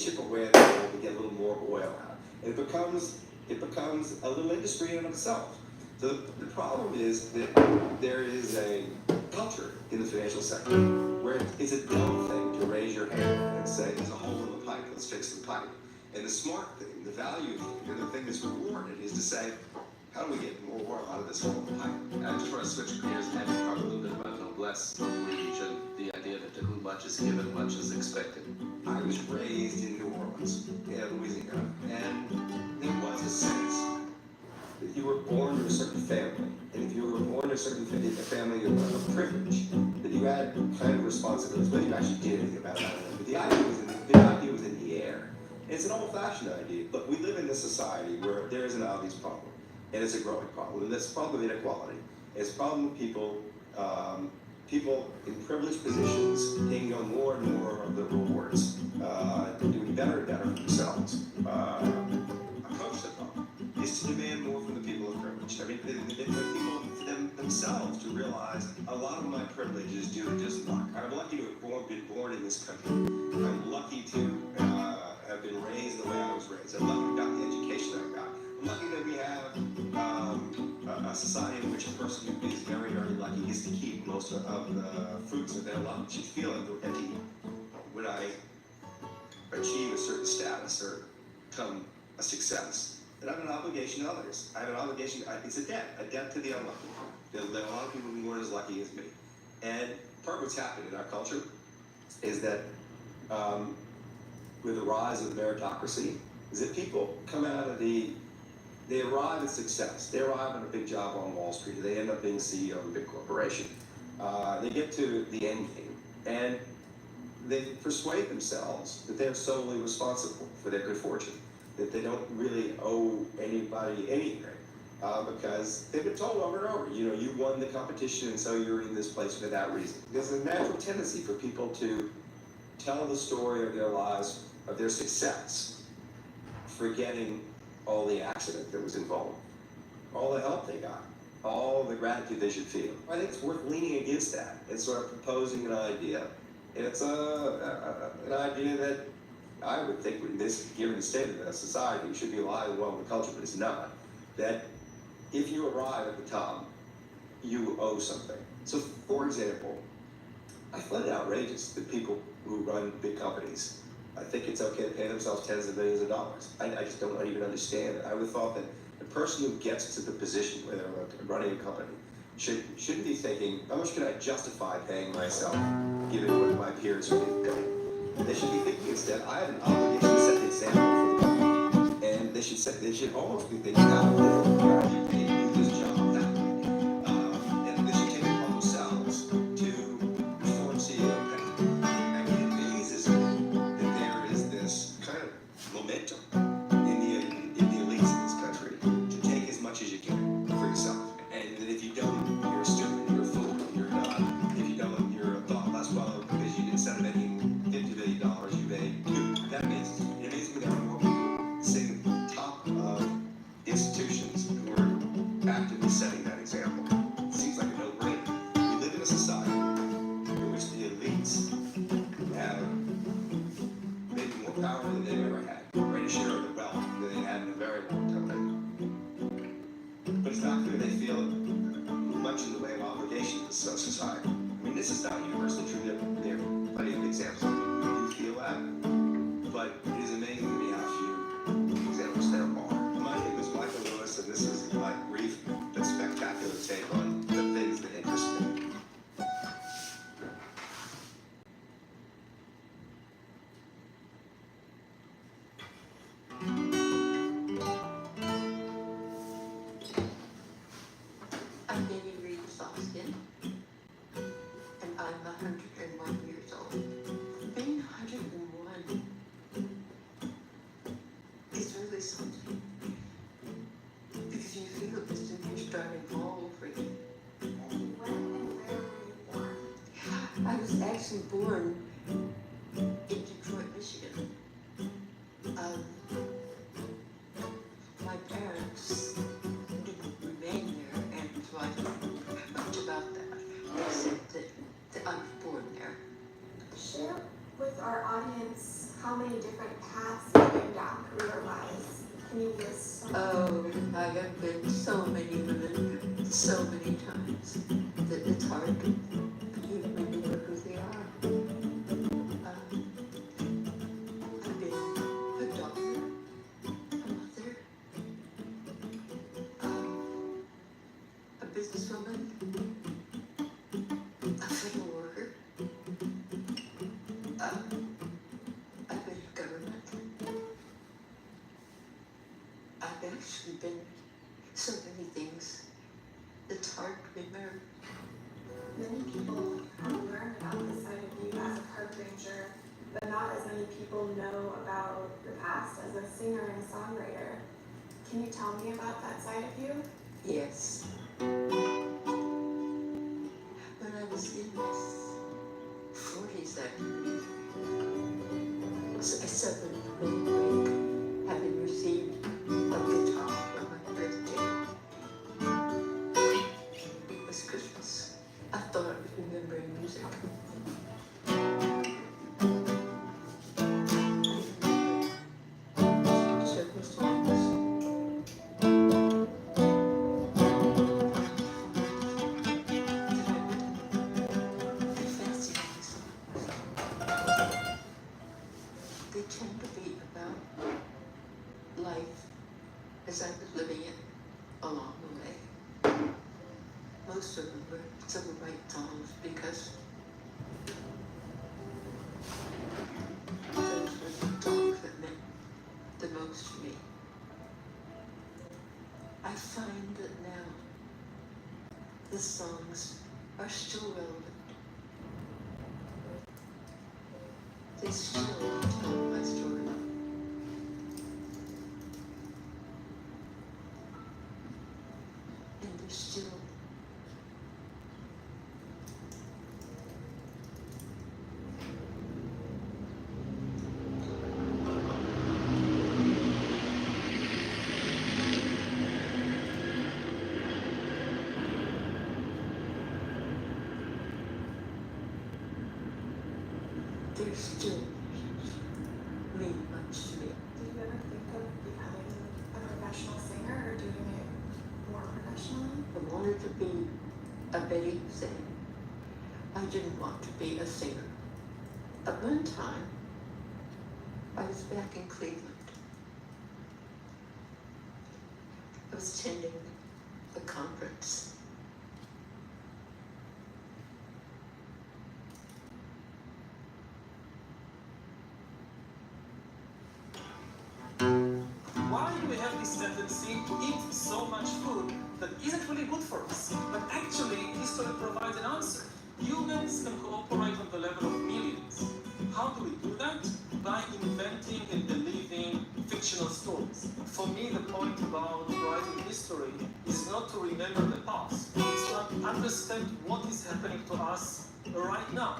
chip away at the oil to get a little more oil out. And it becomes a little industry in and of itself. So the problem is that there is a culture in the financial sector where it's a dumb thing to raise your hand and say, there's a hole in the pipe, let's fix the pipe. And the smart thing, the value thing, and the thing that's rewarded is to say, how do we get more oil out of this hole in the pipe? I just want to switch gears and have you talk a little bit about noblesse oblige and the idea that to whom much is given, much is expected. I was raised in New Orleans, Louisiana, and there was a sense that you were born to a certain family, and if you were born to a certain family of privilege, that you had kind of responsibilities, whether you actually did anything about it, I don't know. But the idea was in the air. And it's an old-fashioned idea, but we live in a society where there is an obvious problem, and it's a growing problem, and that's a problem of inequality. It's a problem of people in privileged positions taking on more and more of the rewards, doing better and better for themselves. Approach the problem is to demand more from the people of privilege. I mean, the people themselves to realize a lot of my privilege is due to just luck. I'm lucky to have been born in this country. I'm lucky to have been raised the way I was raised. I'm lucky to have got the education I got. I'm lucky that we have a society in which a person who is very, very lucky gets to keep most of the fruits of their luck. You feel empty when I achieve a certain status or become a success. That I have an obligation to others. I have an obligation, it's a debt to the unlucky. There are a lot of people who weren't as lucky as me. And part of what's happened in our culture is that with the rise of meritocracy, is that people come out of they arrive at success. They arrive at a big job on Wall Street, or they end up being CEO of a big corporation. They get to the end game, and they persuade themselves that they're solely responsible for their good fortune, that they don't really owe anybody anything, because they've been told over and over, you won the competition and so you're in this place for that reason. There's a natural tendency for people to tell the story of their lives, of their success, forgetting all the accident that was involved, all the help they got, all the gratitude they should feel. I think it's worth leaning against that and sort of proposing an idea. And it's an idea that I would think, given the state of the society, should be alive and well in the culture, but it's not. That if you arrive at the top, you owe something. So, for example, I find it outrageous that people who run big companies, I think it's okay to pay themselves tens of millions of dollars. I just don't even understand it. I would have thought that the person who gets to the position where they're running a company shouldn't be thinking, how much can I justify paying myself, given what my peers are doing? And they should be thinking instead, I have an obligation to set the example for the company. And they should almost be thinking, how are you paid to do this job that way? And they should take it upon themselves to perform CEO pay. I mean, it amazes me that there is this kind of momentum in the elites in this country to take as much as you can for yourself. And that if you don't, you're a student, you're a fool, you're not. If you don't, you're a thought less fellow because you instead of making $50 billion, you made $2. That means it amazes me that more people sitting at the top of institutions who are actively setting that example. It seems like a no-brainer. We live in a society in which the elites have maybe more power than they've ever had, a greater share of the wealth than they had in a very long time. But it's not clear they feel much in the way of obligation to society. I mean, this is not universally true. There are plenty of examples who do feel that, but it is amazing to me how few examples there are. My name is Michael Lewis, and this is my brief but spectacular take on the things that interest me. I'm Debbie Reed Soskin, and I'm 101 years old. Being 101 is really something, because you feel as if you're starting all over again. And when and where were you born? I was actually born in Detroit, Michigan. My parents didn't remain there, and so I don't know much about that. They said that I was born there. Share with our audience How many different paths you've been down career-wise? Can you list some? Oh, I have been so many women, so many times, that it's hard to even remember who they are. I've been a daughter, a mother, a businesswoman, a federal worker. I've been in government. I've actually been so many things. It's hard to remember. Many people have learned about this side of you as a park ranger, but not as many people know about your past as a singer and songwriter. Can you tell me about that side of you? Yes. When I was in my 40s, I believe, I suffered a brain break, having received a guitar for my birthday. It was Christmas. I thought I was remembering music. Several songs. Fancy songs. They tend to be about life as I was living it along the way. Most of them were civil rights songs because those were the songs that meant the most to me. I find that now the songs are still relevant. They still tell my story. And they're still they're still mean much to me. Did you ever think of becoming a professional singer or doing it more professionally? I wanted to be a Betty Hussein. I didn't want to be a singer. At one time, I was back in Cleveland. I was attending a conference. Why do we have this tendency to eat so much food that isn't really good for us? But actually, history provides an answer. Humans can cooperate on the level of millions. How do we do that? By inventing and believing fictional stories. For me, the point about writing history is not to remember the past. It's to understand what is happening to us right now.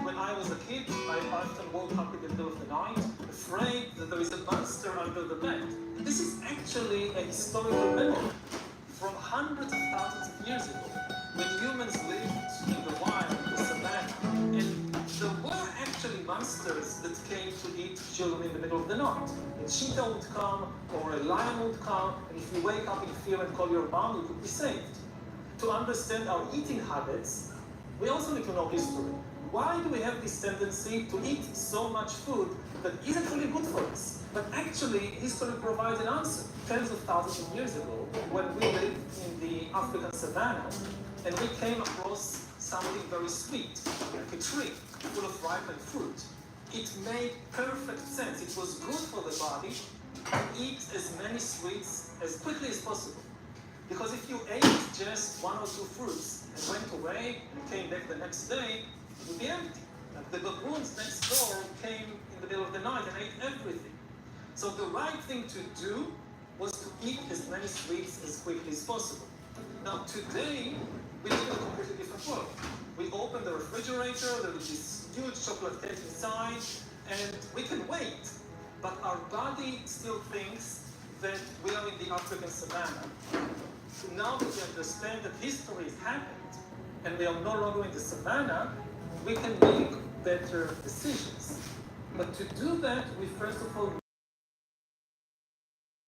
When I was a kid, I often woke up in the middle of the night, afraid that there is a monster under the bed. This is actually a historical memory from hundreds of thousands of years ago, when humans lived in the wild, in the savannah, and there were actually monsters that came to eat children in the middle of the night. A cheetah would come, or a lion would come, and if you wake up in fear and call your mom, you could be saved. To understand our eating habits, we also need to know history. Why do we have this tendency to eat so much food that isn't really good for us? But actually, history provides an answer. Tens of thousands of years ago, when we lived in the African savannah, and we came across something very sweet, like a tree full of ripened fruit. It made perfect sense. It was good for the body to eat as many sweets as quickly as possible. Because if you ate just one or two fruits and went away and came back the next day, it would be empty. Like the baboons next door came in the middle of the night and ate everything. So the right thing to do was to eat as many sweets as quickly as possible. Now today, we live in a completely different world. We open the refrigerator, there is this huge chocolate cake inside, and we can wait. But our body still thinks that we are in the African savannah. Now that we understand that history has happened, and we are no longer in the savannah, we can make better decisions. But to do that, we first of all